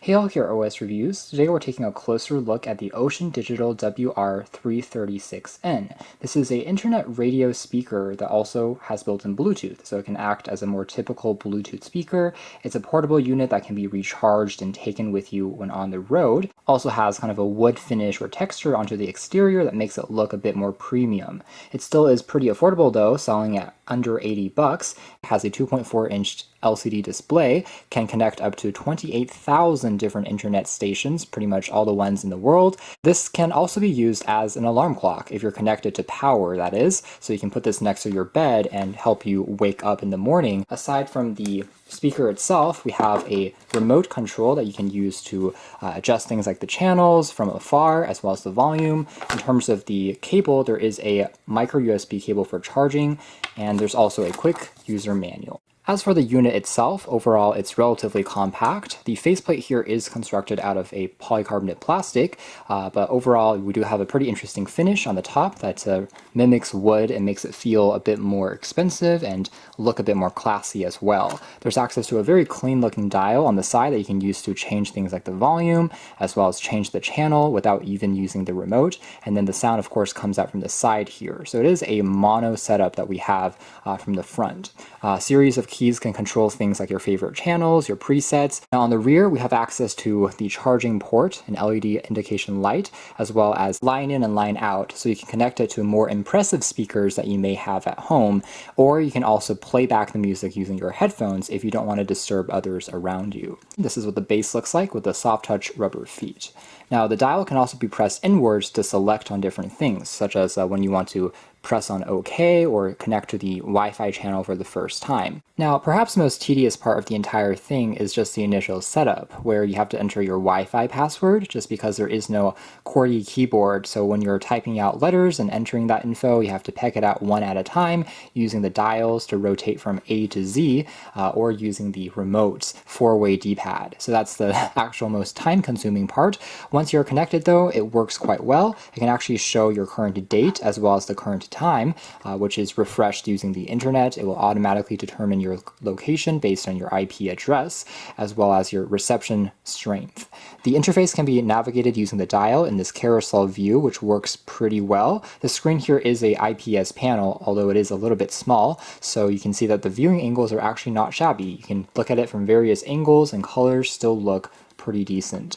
Hey all, here are OS Reviews. Today we're taking a closer look at the Ocean Digital WR-336N. This is an internet radio speaker that also has built-in Bluetooth, so it can act as a more typical Bluetooth speaker. It's a portable unit that can be recharged and taken with you when on the road. Also has kind of a wood finish or texture onto the exterior that makes it look a bit more premium. It still is pretty affordable though, selling at under 80 bucks. It has a 2.4-inch LCD display, can connect up to 28,000 different internet stations, pretty much all the ones in the world. This can also be used as an alarm clock if you're connected to power, that is, so you can put this next to your bed and help you wake up in the morning. Aside from the speaker itself, we have a remote control that you can use to adjust things like the channels from afar, as well as the volume. In terms of the cable, there is a micro USB cable for charging, and there's also a quick user manual. As for the unit itself, overall it's relatively compact. The faceplate here is constructed out of a polycarbonate plastic, but overall we do have a pretty interesting finish on the top that mimics wood and makes it feel a bit more expensive and look a bit more classy as well. There's access to a very clean looking dial on the side that you can use to change things like the volume, as well as change the channel without even using the remote, and then the sound of course comes out from the side here. So it is a mono setup that we have from the front. Series of keys can control things like your favorite channels, your presets. Now on the rear, we have access to the charging port, an LED indication light, as well as line in and line out, so you can connect it to more impressive speakers that you may have at home, or you can also play back the music using your headphones if you don't want to disturb others around you. This is what the base looks like with the soft touch rubber feet. Now the dial can also be pressed inwards to select on different things, such as when you want to press on OK or connect to the Wi-Fi channel for the first time. Now, perhaps the most tedious part of the entire thing is just the initial setup, where you have to enter your Wi-Fi password just because there is no QWERTY keyboard. So when you're typing out letters and entering that info, you have to peck it out one at a time using the dials to rotate from A to Z, or using the remote's four-way D-pad. So that's the actual most time-consuming part. Once you're connected though, it works quite well. It can actually show your current date as well as the current time, which is refreshed using the internet. It will automatically determine your location based on your IP address, as well as your reception strength. The interface can be navigated using the dial in this carousel view, which works pretty well. The screen here is a IPS panel, although it is a little bit small, so you can see that the viewing angles are actually not shabby. You can look at it from various angles and colors still look pretty decent.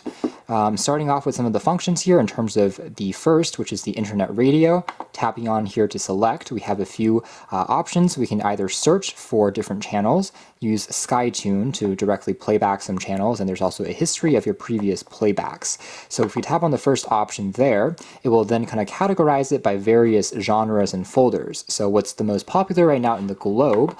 Starting off with some of the functions here in terms of the first, which is the internet radio. Tapping on here to select, we have a few options. We can either search for different channels, use SkyTune to directly play back some channels, and there's also a history of your previous playbacks. So if we tap on the first option there, it will then kind of categorize it by various genres and folders. So what's the most popular right now in the globe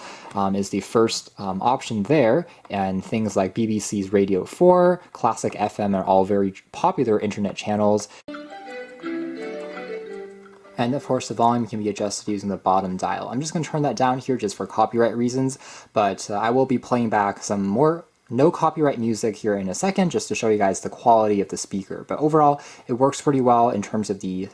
is the first option there, and things like BBC's Radio 4, Classic FM are all very popular internet channels. And of course the volume can be adjusted using the bottom dial. I'm just going to turn that down here just for copyright reasons, but I will be playing back some more no copyright music here in a second just to show you guys the quality of the speaker. But overall, it works pretty well in terms of the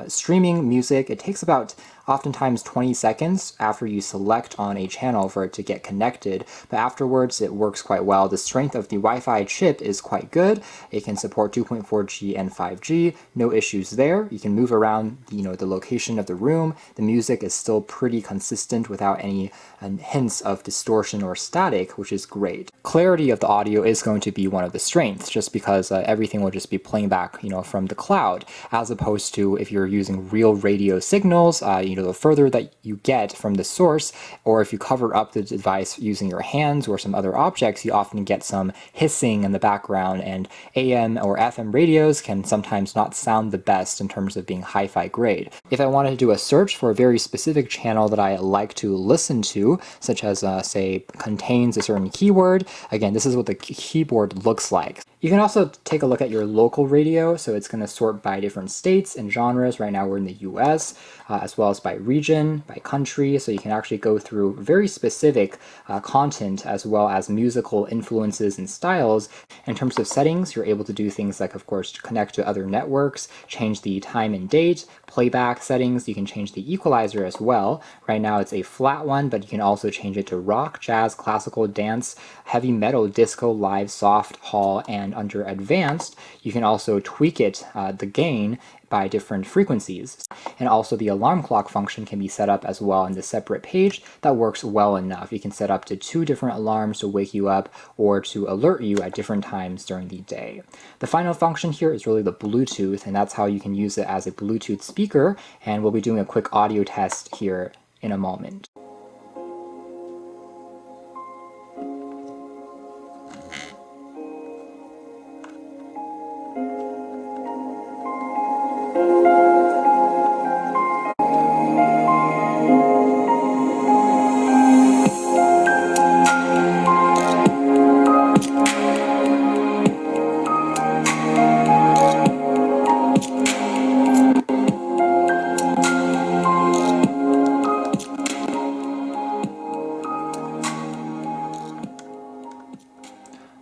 streaming music. It takes about oftentimes 20 seconds after you select on a channel for it to get connected, but afterwards it works quite well. The strength of the Wi-Fi chip is quite good. It can support 2.4G and 5G, no issues there. You can move around, the location of the room. The music is still pretty consistent without any hints of distortion or static, which is great. Clarity of the audio is going to be one of the strengths, just because everything will just be playing back, from the cloud, as opposed to if you're using real radio signals, the further that you get from the source, or if you cover up the device using your hands or some other objects, you often get some hissing in the background, and AM or FM radios can sometimes not sound the best in terms of being hi-fi grade. If I wanted to do a search for a very specific channel that I like to listen to, such as, say, contains a certain keyword, again, this is what the keyboard looks like. You can also take a look at your local radio, so it's going to sort by different states and genres. Right now we're in the US, as well as by region, by country, so you can actually go through very specific content as well as musical influences and styles. In terms of settings, you're able to do things like, of course, connect to other networks, change the time and date, playback settings. You can change the equalizer as well. Right now it's a flat one, but you can also change it to rock, jazz, classical, dance, heavy metal, disco, live, soft, hall, and And under Advanced, you can also tweak it, the gain, by different frequencies. And also the alarm clock function can be set up as well on this separate page. That works well enough. You can set up to 2 different alarms to wake you up or to alert you at different times during the day. The final function here is really the Bluetooth, and that's how you can use it as a Bluetooth speaker, and we'll be doing a quick audio test here in a moment.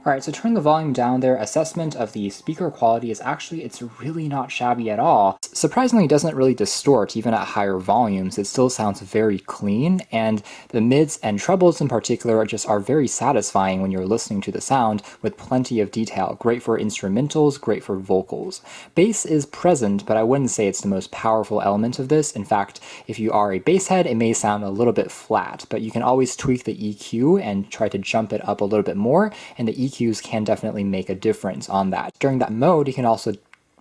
Alright, so turn the volume down there. Assessment of the speaker quality is actually, it's really not shabby at all. Surprisingly, it doesn't really distort even at higher volumes. It still sounds very clean, and the mids and trebles in particular just are very satisfying when you're listening to the sound with plenty of detail. Great for instrumentals, great for vocals. Bass is present, but I wouldn't say it's the most powerful element of this. In fact, if you are a bass head, it may sound a little bit flat, but you can always tweak the EQ and try to jump it up a little bit more, and the EQs can definitely make a difference on that. During that mode, you can also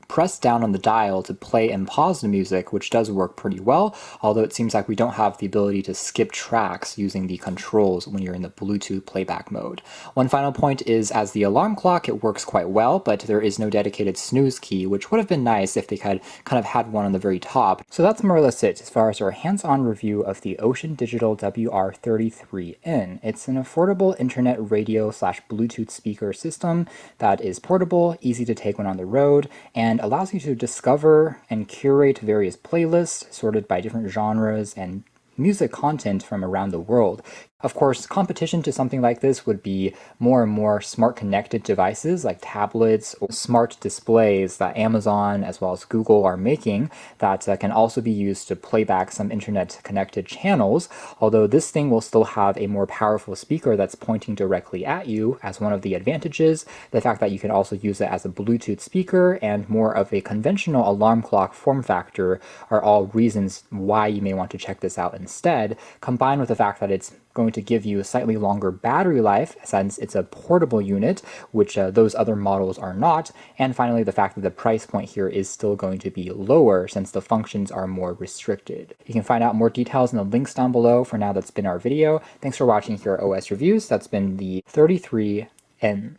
press down on the dial to play and pause the music, which does work pretty well, although it seems like we don't have the ability to skip tracks using the controls when you're in the Bluetooth playback mode. One final point is, as the alarm clock, it works quite well, but there is no dedicated snooze key, which would have been nice if they had kind of had one on the very top. So that's more or less it as far as our hands-on review of the Ocean Digital WR-336N. It's an affordable internet radio / Bluetooth speaker system that is portable, easy to take when on the road, and allows you to discover and curate various playlists sorted by different genres and music content from around the world. Of course, competition to something like this would be more and more smart connected devices like tablets or smart displays that Amazon as well as Google are making that can also be used to play back some internet connected channels, although this thing will still have a more powerful speaker that's pointing directly at you as one of the advantages. The fact that you can also use it as a Bluetooth speaker and more of a conventional alarm clock form factor are all reasons why you may want to check this out instead, combined with the fact that it's going to give you a slightly longer battery life since it's a portable unit, which those other models are not, and finally the fact that the price point here is still going to be lower since the functions are more restricted. You can find out more details in the links down below. For now, that's been our video. Thanks for watching here at OS Reviews. That's been the 33N.